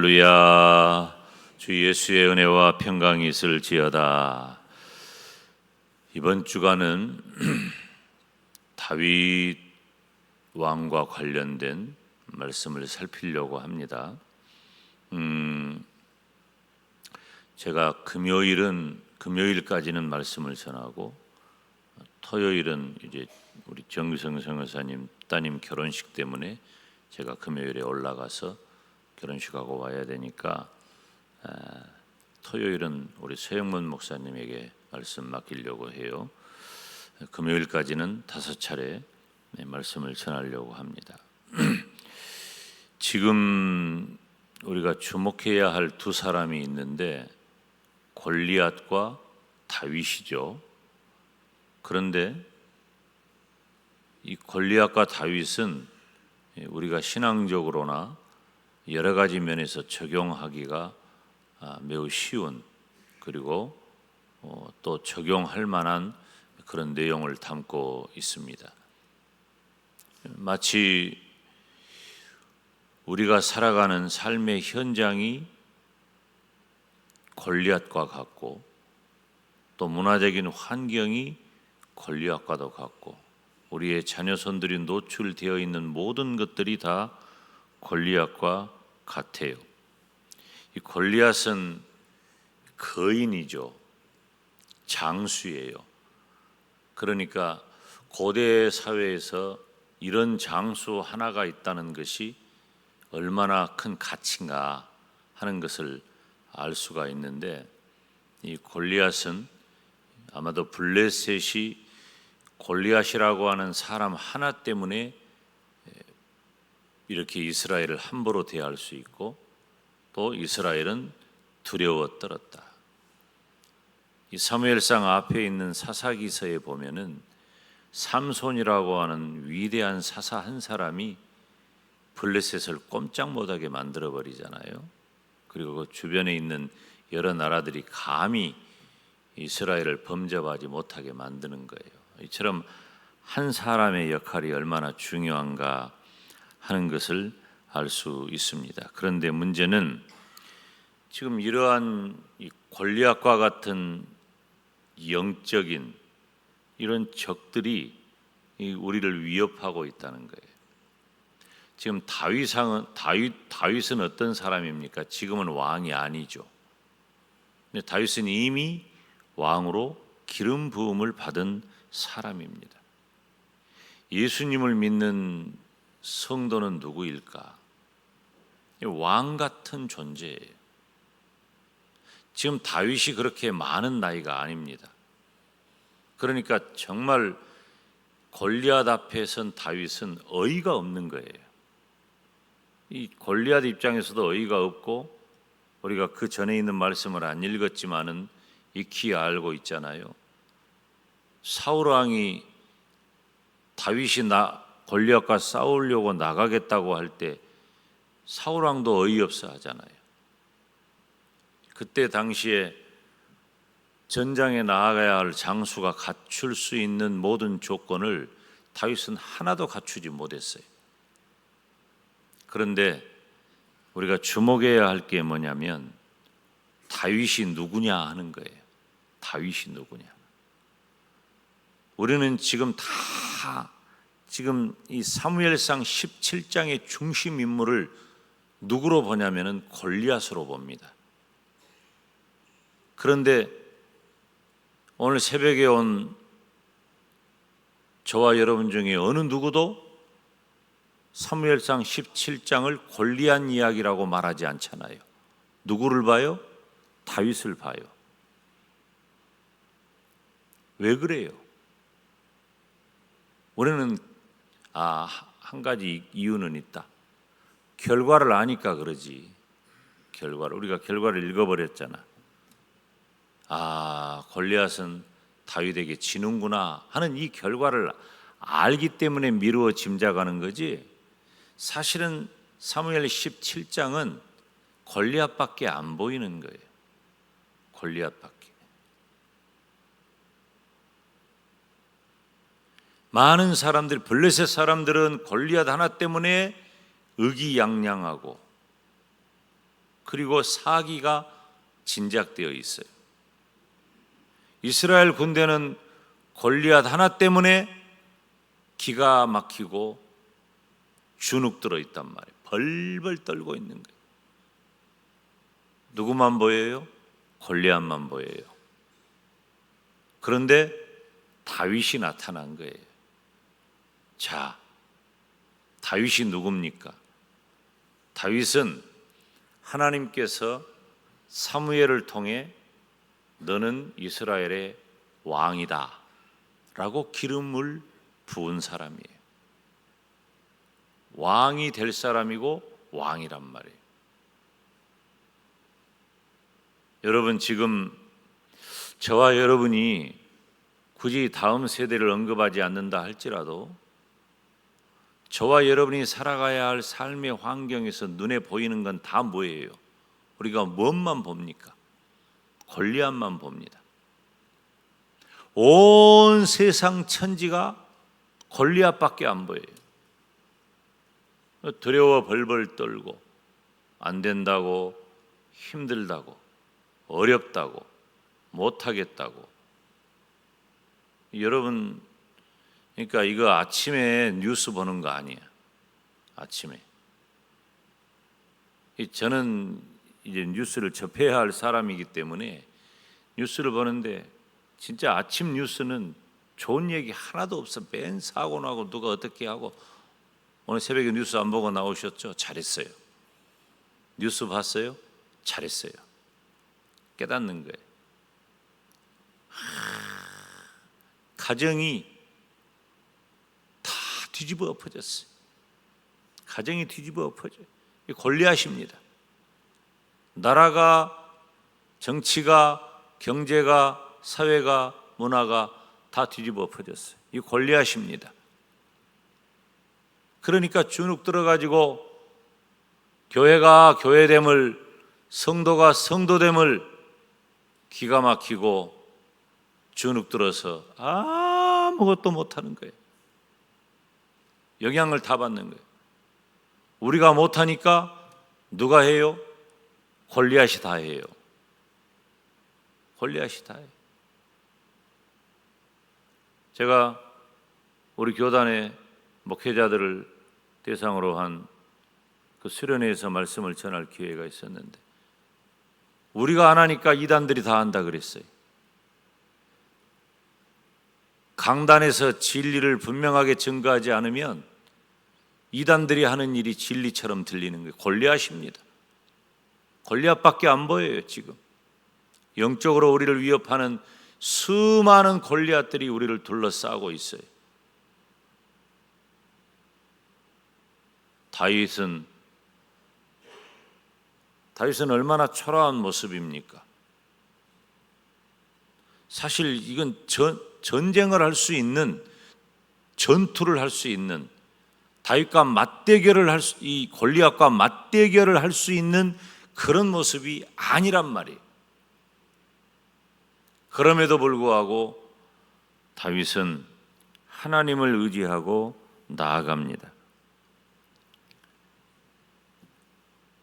할렐루야. 주 예수의 은혜와 평강이 있을지어다. 이번 주간은 다윗 왕과 관련된 말씀을 살피려고 합니다. 제가 금요일까지는 말씀을 전하고 토요일은 이제 우리 정규성 선교사님 따님 결혼식 때문에 제가 금요일에 올라가서 결혼식하고 와야 되니까 토요일은 우리 서영문 목사님에게 말씀 맡기려고 해요. 금요일까지는 5차례 말씀을 전하려고 합니다. 지금 우리가 주목해야 할 두 사람이 있는데 골리앗과 다윗이죠. 그런데 이 골리앗과 다윗은 우리가 신앙적으로나 여러 가지 면에서 적용하기가 매우 쉬운, 그리고 또 적용할 만한 그런 내용을 담고 있습니다. 마치 우리가 살아가는 삶의 현장이 골리앗과 같고, 또 문화적인 환경이 골리앗과도 같고, 우리의 자녀손들이 노출되어 있는 모든 것들이 다 골리앗과 같아요. 이 골리앗은 거인이죠. 장수예요. 그러니까 고대 사회에서 이런 장수 하나가 있다는 것이 얼마나 큰 가치인가 하는 것을 알 수가 있는데, 이 골리앗은 아마도 블레셋이 골리앗이라고 하는 사람 하나 때문에 이렇게 이스라엘을 함부로 대할 수 있고, 또 이스라엘은 두려워 떨었다. 이 사무엘상 앞에 있는 사사기서에 보면은 삼손이라고 하는 위대한 사사 한 사람이 블레셋을 꼼짝 못하게 만들어 버리잖아요. 그리고 그 주변에 있는 여러 나라들이 감히 이스라엘을 범접하지 못하게 만드는 거예요. 이처럼 한 사람의 역할이 얼마나 중요한가 하는 것을 알 수 있습니다. 그런데 문제는 지금 이러한 이 골리앗과 같은 영적인 이런 적들이 우리를 위협하고 있다는 거예요. 지금 다윗은 어떤 사람입니까? 지금은 왕이 아니죠. 근데 다윗은 이미 왕으로 기름 부음을 받은 사람입니다. 예수님을 믿는 성도는 누구일까? 왕 같은 존재예요. 지금 다윗이 그렇게 많은 나이가 아닙니다. 그러니까 정말 골리앗 앞에 선 다윗은 어이가 없는 거예요. 이 골리앗 입장에서도 어이가 없고, 우리가 그 전에 있는 말씀을 안 읽었지만은 익히 알고 있잖아요. 사울 왕이 다윗이 골리앗과 싸우려고 나가겠다고 할 때 사울 왕도 어이없어 하잖아요. 그때 당시에 전장에 나아가야 할 장수가 갖출 수 있는 모든 조건을 다윗은 하나도 갖추지 못했어요. 그런데 우리가 주목해야 할 게 뭐냐면 다윗이 누구냐 하는 거예요. 다윗이 누구냐. 우리는 지금 이 사무엘상 17장의 중심 인물을 누구로 보냐면은 골리앗으로 봅니다. 그런데 오늘 새벽에 온 저와 여러분 중에 어느 누구도 사무엘상 17장을 골리앗 이야기라고 말하지 않잖아요. 누구를 봐요? 다윗을 봐요. 왜 그래요? 우리는 한 가지 이유는 있다. 결과를 아니까 그러지. 우리가 결과를 읽어버렸잖아. 골리앗은 다윗에게 지는구나 하는 이 결과를 알기 때문에 미루어 짐작하는 거지, 사실은 사무엘 17장은 골리앗밖에 안 보이는 거예요. 골리앗밖에. 많은 사람들, 블레셋 사람들은 골리앗 하나 때문에 의기양양하고 그리고 사기가 진작되어 있어요. 이스라엘 군대는 골리앗 하나 때문에 기가 막히고 주눅 들어 있단 말이에요. 벌벌 떨고 있는 거예요. 누구만 보여요? 골리앗만 보여요. 그런데 다윗이 나타난 거예요. 자, 다윗이 누굽니까? 다윗은 하나님께서 사무엘을 통해 너는 이스라엘의 왕이다 라고 기름을 부은 사람이에요. 왕이 될 사람이고 왕이란 말이에요. 여러분, 지금 저와 여러분이 굳이 다음 세대를 언급하지 않는다 할지라도 저와 여러분이 살아가야 할 삶의 환경에서 눈에 보이는 건 다 뭐예요? 우리가 무엇만 봅니까? 골리앗만 봅니다. 온 세상 천지가 골리앗밖에 안 보여요. 두려워 벌벌 떨고 안 된다고, 힘들다고, 어렵다고, 못하겠다고. 여러분, 그러니까 이거 아침에 뉴스 보는 거 아니에요. 아침에. 저는 이제 뉴스를 접해야 할 사람이기 때문에 뉴스를 보는데 진짜 아침 뉴스는 좋은 얘기 하나도 없어. 맨 사고 나고 누가 어떻게 하고. 오늘 새벽에 뉴스 안 보고 나오셨죠? 잘했어요. 뉴스 봤어요? 잘했어요. 깨닫는 거예요. 가정이 다 뒤집어 엎어졌어요. 가정이 뒤집어 엎어져요. 골리앗입니다. 나라가, 정치가, 경제가, 사회가, 문화가 다 뒤집어 엎어졌어요. 이 골리앗입니다. 그러니까 주눅 들어가지고 교회가 교회됨을, 성도가 성도됨을 기가 막히고 주눅 들어서 아무것도 못하는 거예요. 영향을 다 받는 거예요. 우리가 못하니까 누가 해요? 골리앗이 다 해요. 골리앗이 다 해요. 제가 우리 교단의 목회자들을 대상으로 한 그 수련회에서 말씀을 전할 기회가 있었는데 우리가 안 하니까 이단들이 다 한다 그랬어요. 강단에서 진리를 분명하게 증거하지 않으면 이단들이 하는 일이 진리처럼 들리는 거예요. 골리앗입니다. 골리앗밖에 안 보여요. 지금 영적으로 우리를 위협하는 수많은 골리앗들이 우리를 둘러싸고 있어요. 다윗은 얼마나 초라한 모습입니까? 사실 이건 전쟁을 할 수 있는, 전투를 할 수 있는, 다윗과 맞대결을 할 수, 이 골리앗과 맞대결을 할 수 있는 그런 모습이 아니란 말이에요. 그럼에도 불구하고 다윗은 하나님을 의지하고 나아갑니다.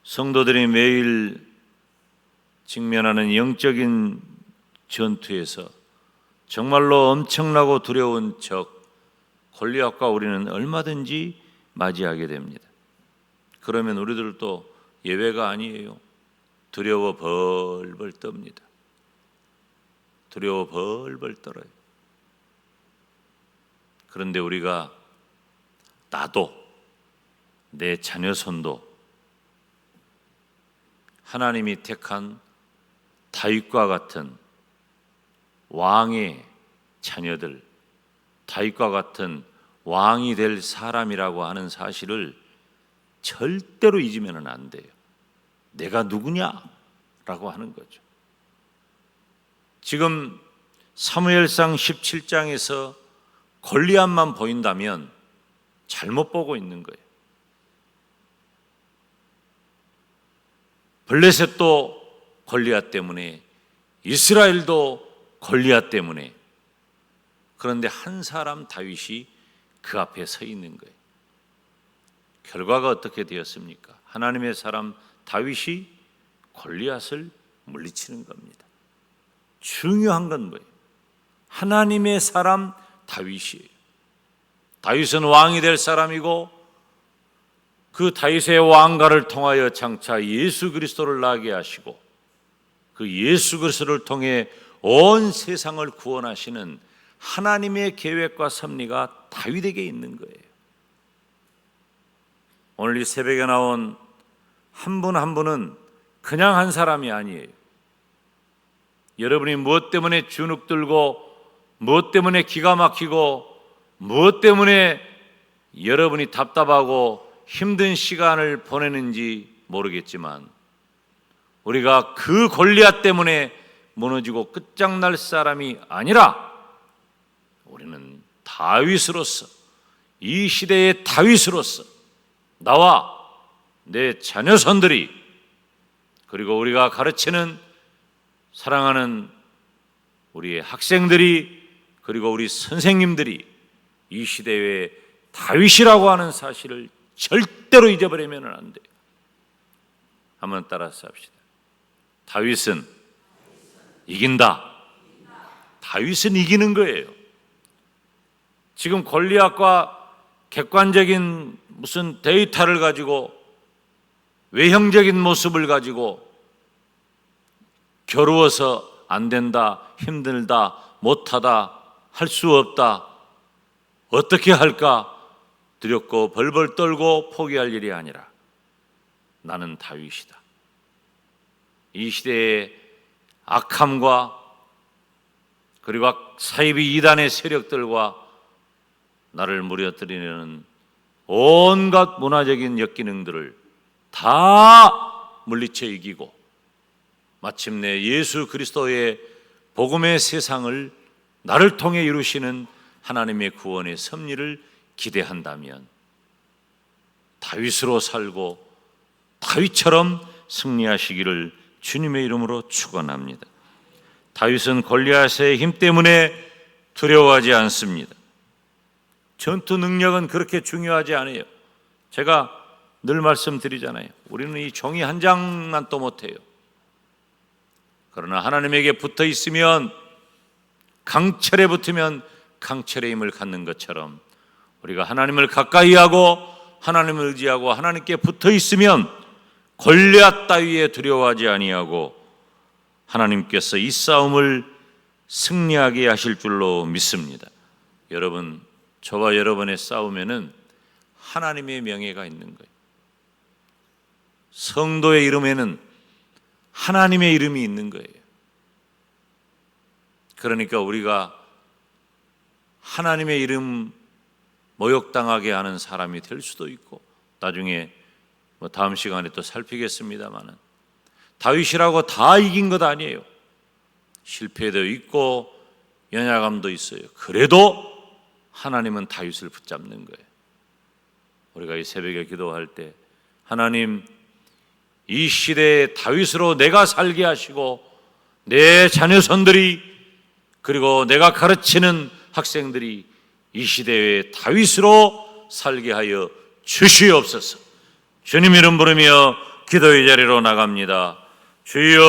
성도들이 매일 직면하는 영적인 전투에서 정말로 엄청나고 두려운 적 골리앗과 우리는 얼마든지 맞이하게 됩니다. 그러면 우리들도 예외가 아니에요. 두려워 벌벌 떱니다. 두려워 벌벌 떨어요. 그런데 우리가 나도 내 자녀 손도 하나님이 택한 다윗과 같은 왕의 자녀들, 다윗과 같은 왕이 될 사람이라고 하는 사실을 절대로 잊으면 안 돼요. 내가 누구냐라고 하는 거죠. 지금 사무엘상 17장에서 골리앗만 보인다면 잘못 보고 있는 거예요. 블레셋도 골리앗 때문에, 이스라엘도 골리앗 때문에. 그런데 한 사람 다윗이 그 앞에 서 있는 거예요. 결과가 어떻게 되었습니까? 하나님의 사람 다윗이 골리앗을 물리치는 겁니다. 중요한 건 뭐예요? 하나님의 사람 다윗이에요. 다윗은 왕이 될 사람이고 그 다윗의 왕가를 통하여 장차 예수 그리스도를 나게 하시고 그 예수 그리스도를 통해 온 세상을 구원하시는 하나님의 계획과 섭리가 다윗에게 있는 거예요. 오늘 이 새벽에 나온 한 분 한 분은 그냥 한 사람이 아니에요. 여러분이 무엇 때문에 주눅 들고 무엇 때문에 기가 막히고 무엇 때문에 여러분이 답답하고 힘든 시간을 보내는지 모르겠지만 우리가 그 골리앗 때문에 무너지고 끝장날 사람이 아니라 우리는 다윗으로서 이 시대의 다윗으로서 나와 내 자녀손들이 그리고 우리가 가르치는 사랑하는 우리의 학생들이 그리고 우리 선생님들이 이 시대의 다윗이라고 하는 사실을 절대로 잊어버리면 안 돼요. 한번 따라서 합시다. 다윗은 이긴다. 다윗은 이기는 거예요. 지금 골리앗과 객관적인 무슨 데이터를 가지고 외형적인 모습을 가지고 겨루어서 안 된다, 힘들다, 못하다, 할 수 없다, 어떻게 할까 두렵고 벌벌 떨고 포기할 일이 아니라 나는 다윗이다. 이 시대의 악함과 그리고 사이비 이단의 세력들과 나를 무너뜨리는 온갖 문화적인 역기능들을 다 물리쳐 이기고 마침내 예수 그리스도의 복음의 세상을 나를 통해 이루시는 하나님의 구원의 섭리를 기대한다면 다윗으로 살고 다윗처럼 승리하시기를 주님의 이름으로 축원합니다. 다윗은 골리앗의 힘 때문에 두려워하지 않습니다. 전투 능력은 그렇게 중요하지 않아요. 제가 늘 말씀드리잖아요. 우리는 이 종이 한 장만 또 못해요. 그러나 하나님에게 붙어 있으면 강철에 붙으면 강철의 힘을 갖는 것처럼 우리가 하나님을 가까이 하고 하나님을 의지하고 하나님께 붙어 있으면 골리앗 따위에 두려워하지 아니하고 하나님께서 이 싸움을 승리하게 하실 줄로 믿습니다. 여러분, 저와 여러분의 싸움에는 하나님의 명예가 있는 거예요. 성도의 이름에는 하나님의 이름이 있는 거예요. 그러니까 우리가 하나님의 이름 모욕당하게 하는 사람이 될 수도 있고 나중에 다음 시간에 또 살피겠습니다만은 다윗이라고 다 이긴 것 아니에요. 실패도 있고 연약함도 있어요. 그래도 하나님은 다윗을 붙잡는 거예요. 우리가 이 새벽에 기도할 때 하나님 이 시대의 다윗으로 내가 살게 하시고 내 자녀손들이 그리고 내가 가르치는 학생들이 이 시대의 다윗으로 살게 하여 주시옵소서. 주님 이름 부르며 기도의 자리로 나갑니다. 주여